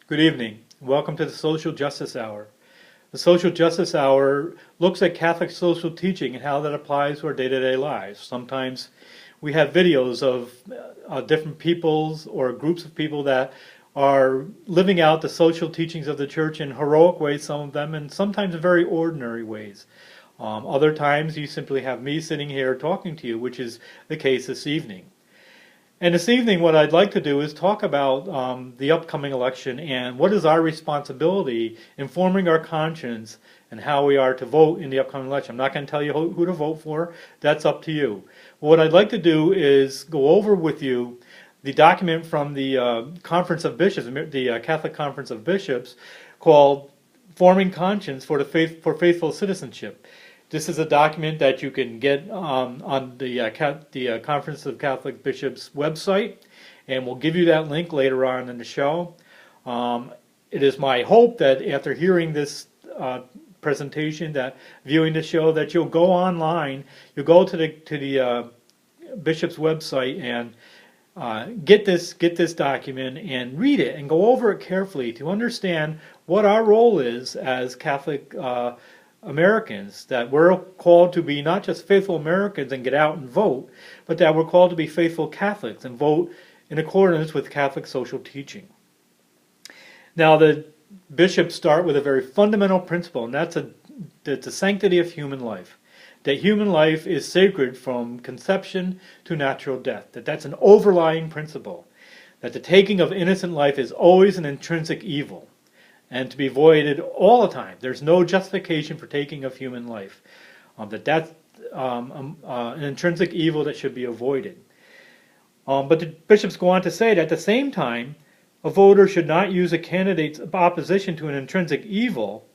Good evening. Welcome to the Social Justice Hour. The Social Justice Hour looks at Catholic social teaching and how that applies to our day-to-day lives. Sometimes we have videos of different peoples or groups of people that are living out the social teachings of the church in heroic ways, some of them, and sometimes in very ordinary ways. Other times you simply have me sitting here talking to you, which is the case this evening. And this evening, what I'd like to do is talk about the upcoming election and what is our responsibility in forming our conscience and how we are to vote in the upcoming election. I'm not going to tell you who to vote for. That's up to you. What I'd like to do is go over with you the document from the Conference of Bishops, the Catholic Conference of Bishops, called Forming Conscience for Faithful Citizenship. This is a document that you can get on the Conference of Catholic Bishops website, and we'll give you that link later on in the show. It is my hope that after hearing this presentation, that viewing the show, that you'll go online, you'll go to the Bishop's website and get this document and read it and go over it carefully to understand what our role is as Catholic Americans, that we're called to be not just faithful Americans and get out and vote, but that we're called to be faithful Catholics and vote in accordance with Catholic social teaching. Now, the bishops start with a very fundamental principle, and that's the sanctity of human life. That human life is sacred from conception to natural death. That's an overlying principle. That the taking of innocent life is always an intrinsic evil, and to be avoided all the time. There's no justification for taking of human life. That's an intrinsic evil that should be avoided. But the bishops go on to say that at the same time, a voter should not use a candidate's opposition to an intrinsic evil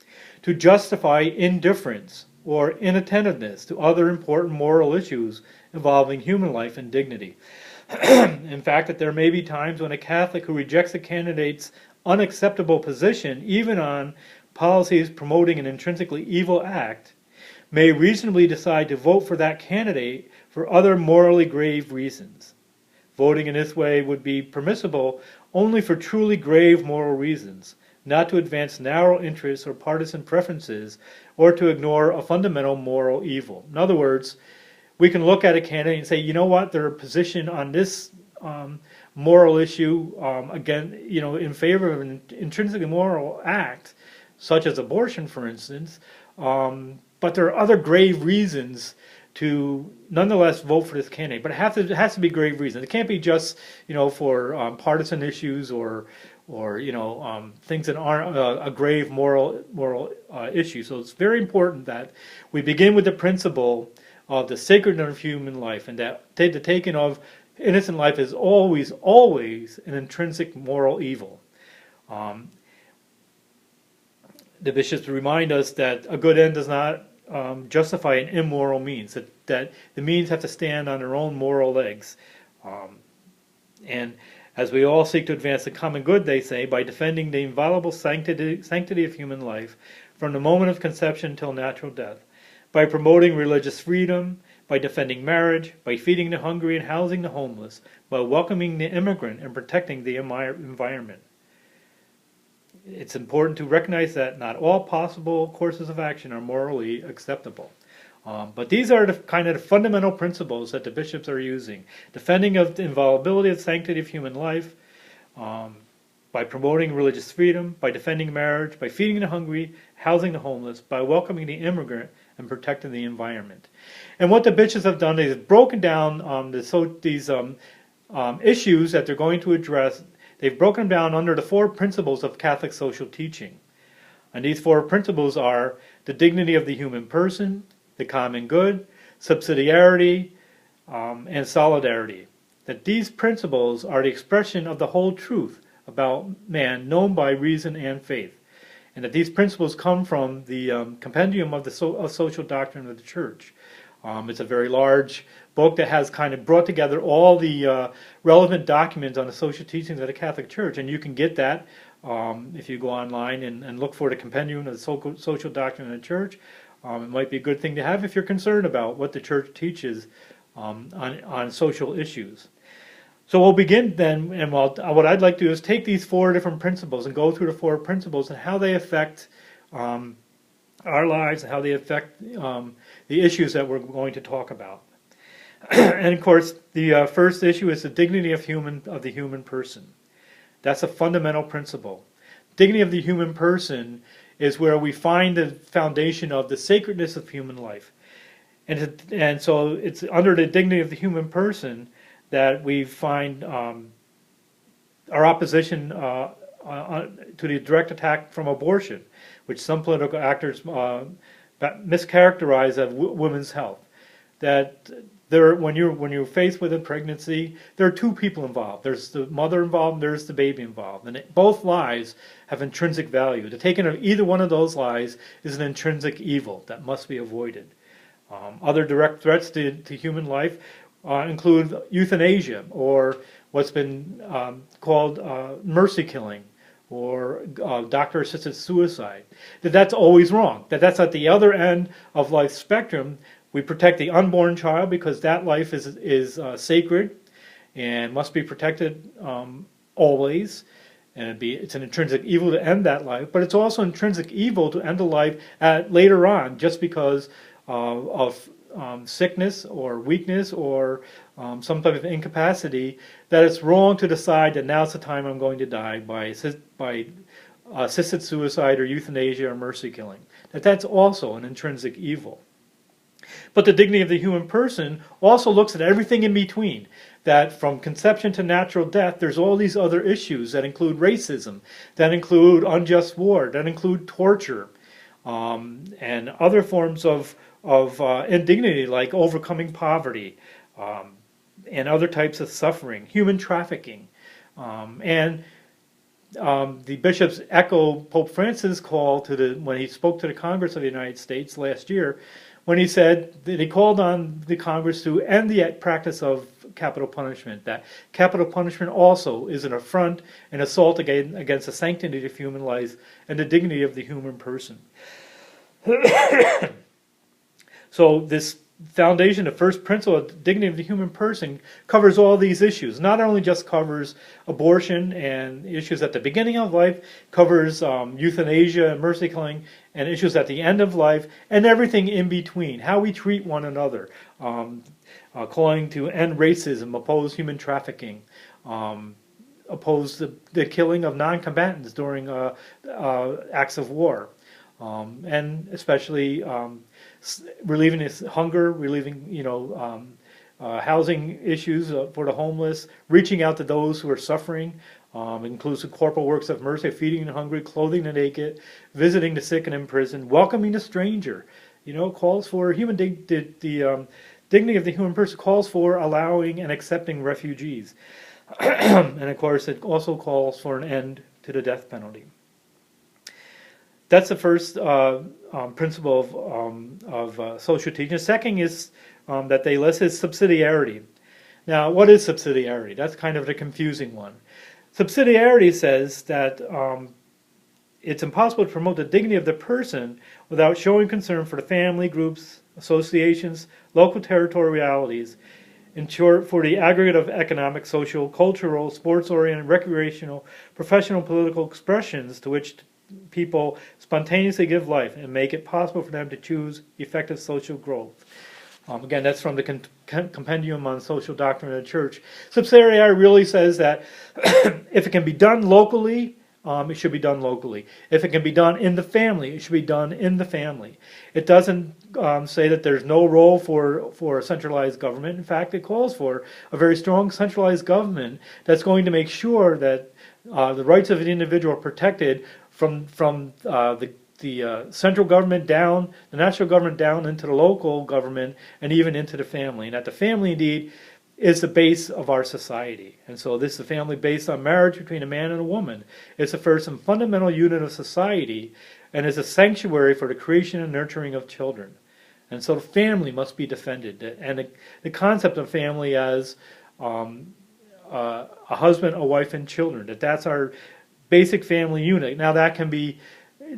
to justify indifference or inattentiveness to other important moral issues involving human life and dignity. In fact, that there may be times when a Catholic who rejects a candidate's unacceptable position, even on policies promoting an intrinsically evil act, may reasonably decide to vote for that candidate for other morally grave reasons. Voting in this way would be permissible only for truly grave moral reasons, not to advance narrow interests or partisan preferences, or to ignore a fundamental moral evil. In other words, we can look at a candidate and say, you know what, their position on this moral issue, again, in favor of an intrinsically moral act, such as abortion, for instance, but there are other grave reasons to nonetheless vote for this candidate. But it has to be grave reasons. It can't be just, for partisan issues or things that aren't a grave moral issue. So it's very important that we begin with the principle of the sacredness of human life, and that the taking of innocent life is always an intrinsic moral evil. The bishops remind us that a good end does not justify an immoral means, that the means have to stand on their own moral legs. And as we all seek to advance the common good, they say, by defending the inviolable sanctity of human life from the moment of conception till natural death, by promoting religious freedom, by defending marriage, by feeding the hungry and housing the homeless, by welcoming the immigrant and protecting the environment. It's important to recognize that not all possible courses of action are morally acceptable. But these are the kind of fundamental principles that the bishops are using. Defending of the inviolability of the sanctity of human life, by promoting religious freedom, by defending marriage, by feeding the hungry, housing the homeless, by welcoming the immigrant, and protecting the environment. And what the bishops have done is broken down these issues that they're going to address. They've broken them down under the 4 principles of Catholic social teaching. And these 4 principles are the dignity of the human person, the common good, subsidiarity, and solidarity. That these principles are the expression of the whole truth about man known by reason and faith. And that these principles come from the Compendium of the Social Doctrine of the Church. It's a very large book that has kind of brought together all the relevant documents on the social teachings of the Catholic Church. And you can get that if you go online and look for the Compendium of the Social Doctrine of the Church. It might be a good thing to have if you're concerned about what the Church teaches on social issues. So we'll begin then, and what I'd like to do is take these four different principles and go through the four principles and how they affect um, our lives and how they affect the issues that we're going to talk about. And of course, the first issue is the dignity of the human person. That's a fundamental principle. Dignity of the human person is where we find the foundation of the sacredness of human life. And so it's under the dignity of the human person that we find our opposition to the direct attack from abortion, which some political actors mischaracterize as women's health. That when you're faced with a pregnancy, there are two people involved. There's the mother involved, and there's the baby involved, and both lives have intrinsic value. The taking of either one of those lives is an intrinsic evil that must be avoided. Other direct threats to human life include euthanasia, or what's been called mercy killing, or doctor-assisted suicide. That's always wrong. That's at the other end of life spectrum. We protect the unborn child because that life is sacred and must be protected always. And it's an intrinsic evil to end that life, but it's also intrinsic evil to end a life later on just because of sickness or weakness or some type of incapacity, that it's wrong to decide that now's the time I'm going to die by assisted suicide or euthanasia or mercy killing. That's also an intrinsic evil. But the dignity of the human person also looks at everything in between. That from conception to natural death, there's all these other issues that include racism, that include unjust war, that include torture, and other forms of indignity like overcoming poverty, and other types of suffering, human trafficking. And the bishops echo Pope Francis' call when he spoke to the Congress of the United States last year, when he said that he called on the Congress to end the practice of capital punishment, that capital punishment also is an affront and assault against the sanctity of human life and the dignity of the human person. So this foundation, the first principle of the dignity of the human person, covers all these issues. Not only just covers abortion and issues at the beginning of life, covers euthanasia and mercy killing, and issues at the end of life, and everything in between. How we treat one another, calling to end racism, oppose human trafficking, oppose the killing of non-combatants during acts of war, and especially relieving this hunger, relieving housing issues for the homeless, reaching out to those who are suffering. Includes the corporal works of mercy, feeding the hungry, clothing the naked, visiting the sick and in prison, welcoming the stranger. Calls for the dignity of the human person calls for allowing and accepting refugees. And of course, it also calls for an end to the death penalty. That's the first principle of social teaching. The second is that they list is subsidiarity. Now, what is subsidiarity? That's kind of the confusing one. Subsidiarity says that it's impossible to promote the dignity of the person without showing concern for the family, groups, associations, local territorialities, in short, for the aggregate of economic, social, cultural, sports-oriented, recreational, professional, political expressions to which people spontaneously give life and make it possible for them to choose effective social growth. Again, that's from the Compendium on Social Doctrine of the Church. Subsidiarity really says that if it can be done locally, it should be done locally. If it can be done in the family, it should be done in the family. It doesn't say that there's no role for a centralized government. In fact, it calls for a very strong centralized government that's going to make sure that the rights of the individual are protected from the central government down, the national government down into the local government, and even into the family. And that the family, indeed, is the base of our society. And so this is a family based on marriage between a man and a woman. It's the first and fundamental unit of society, and is a sanctuary for the creation and nurturing of children. And so the family must be defended. And the concept of family as a husband, a wife, and children, that's our basic family unit. Now that can be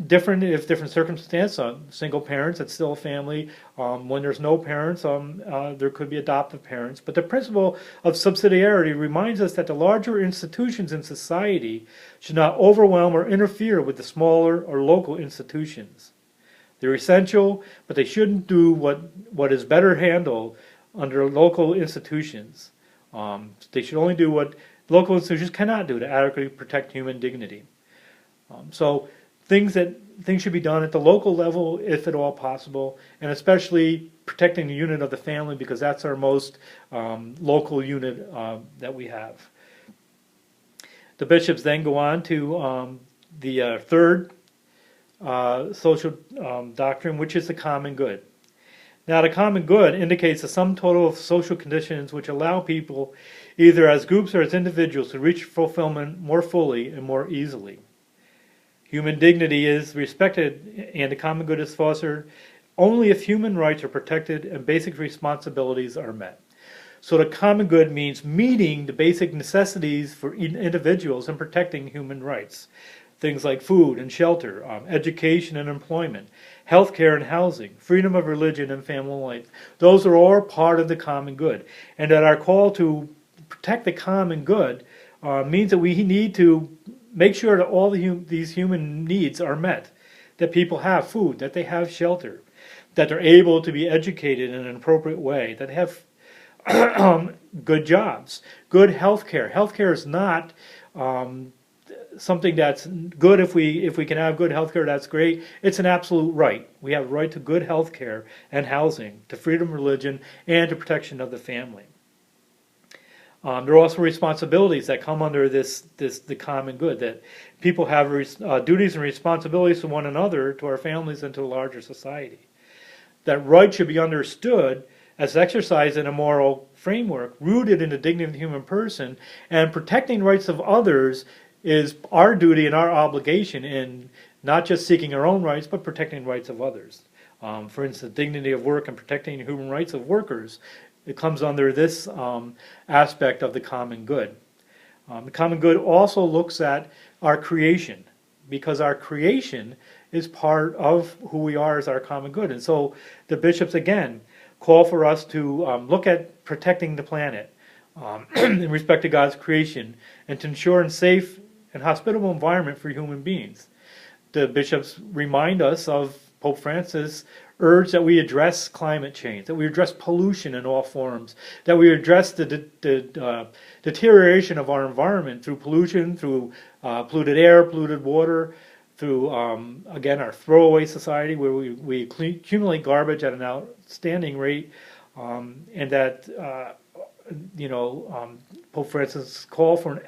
different if different circumstance. Single parents, it's still a family. When there's no parents, there could be adoptive parents. But the principle of subsidiarity reminds us that the larger institutions in society should not overwhelm or interfere with the smaller or local institutions. They're essential, but they shouldn't do what is better handled under local institutions. They should only do what local institutions cannot do to adequately protect human dignity. So things should be done at the local level, if at all possible, and especially protecting the unit of the family, because that's our most local unit that we have. The bishops then go on to the third social doctrine, which is the common good. Now, the common good indicates the sum total of social conditions which allow people, either as groups or as individuals, to reach fulfillment more fully and more easily. Human dignity is respected and the common good is fostered only if human rights are protected and basic responsibilities are met. So the common good means meeting the basic necessities for individuals and protecting human rights. Things like food and shelter, education and employment, healthcare and housing, freedom of religion and family life. Those are all part of the common good. And that our call to protect the common good means that we need to make sure that all these human needs are met, that people have food, that they have shelter, that they're able to be educated in an appropriate way, that they have good jobs, good health care. Health care is not something that's good. If we can have good health care, that's great. It's an absolute right. We have a right to good health care and housing, to freedom of religion, and to protection of the family. There are also responsibilities that come under the common good, that people have duties and responsibilities to one another, to our families, and to a larger society. That right should be understood as exercised in a moral framework rooted in the dignity of the human person, and protecting rights of others is our duty and our obligation in not just seeking our own rights, but protecting rights of others. For instance, dignity of work and protecting human rights of workers, it comes under this aspect of the common good. The common good also looks at our creation, because our creation is part of who we are as our common good. And so the bishops, again, call for us to look at protecting the planet in respect to God's creation, and to ensure a safe and hospitable environment for human beings. The bishops remind us of Pope Francis' urge that we address climate change, that we address pollution in all forms, that we address the deterioration of our environment through pollution, through polluted air, polluted water, through, again, our throwaway society where we accumulate garbage at an outstanding rate, and that, Pope Francis' call for an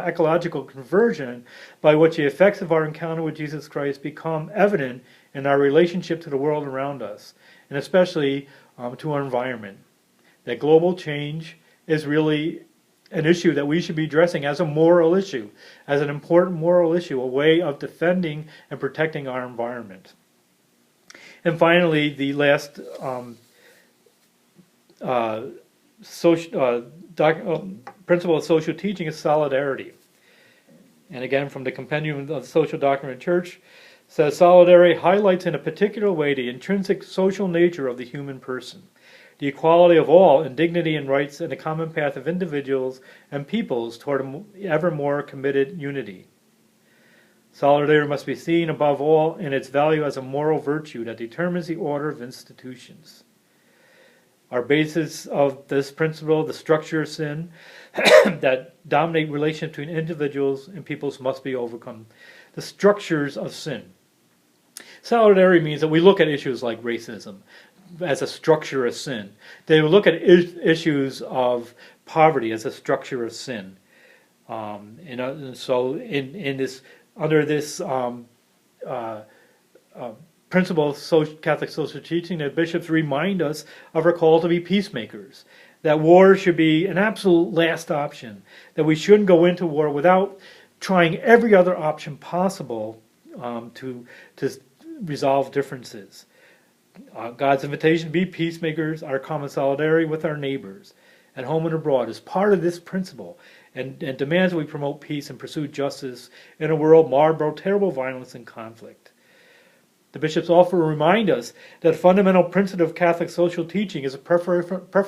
ecological conversion by which the effects of our encounter with Jesus Christ become evident in our relationship to the world around us, and especially to our environment. That global change is really an issue that we should be addressing as a moral issue, as an important moral issue, a way of defending and protecting our environment. And finally, the last principle of social teaching is solidarity. And again, from the Compendium of Social Doctrine of the Church, says solidarity highlights in a particular way the intrinsic social nature of the human person, the equality of all in dignity and rights, and the common path of individuals and peoples toward an ever more committed unity. Solidarity must be seen above all in its value as a moral virtue that determines the order of institutions. Our basis of this principle, the structure of sin that dominate relations between individuals and peoples, must be overcome. The structures of sin. Solidarity means that we look at issues like racism as a structure of sin. They look at issues of poverty as a structure of sin. And so in this, under this principle of Catholic social teaching, that bishops remind us of our call to be peacemakers, that war should be an absolute last option, that we shouldn't go into war without trying every other option possible to resolve differences. God's invitation to be peacemakers, our common solidarity with our neighbors at home and abroad, is part of this principle, and demands that we promote peace and pursue justice in a world marred by terrible violence and conflict. The bishops often remind us that a fundamental principle of Catholic social teaching is a preferential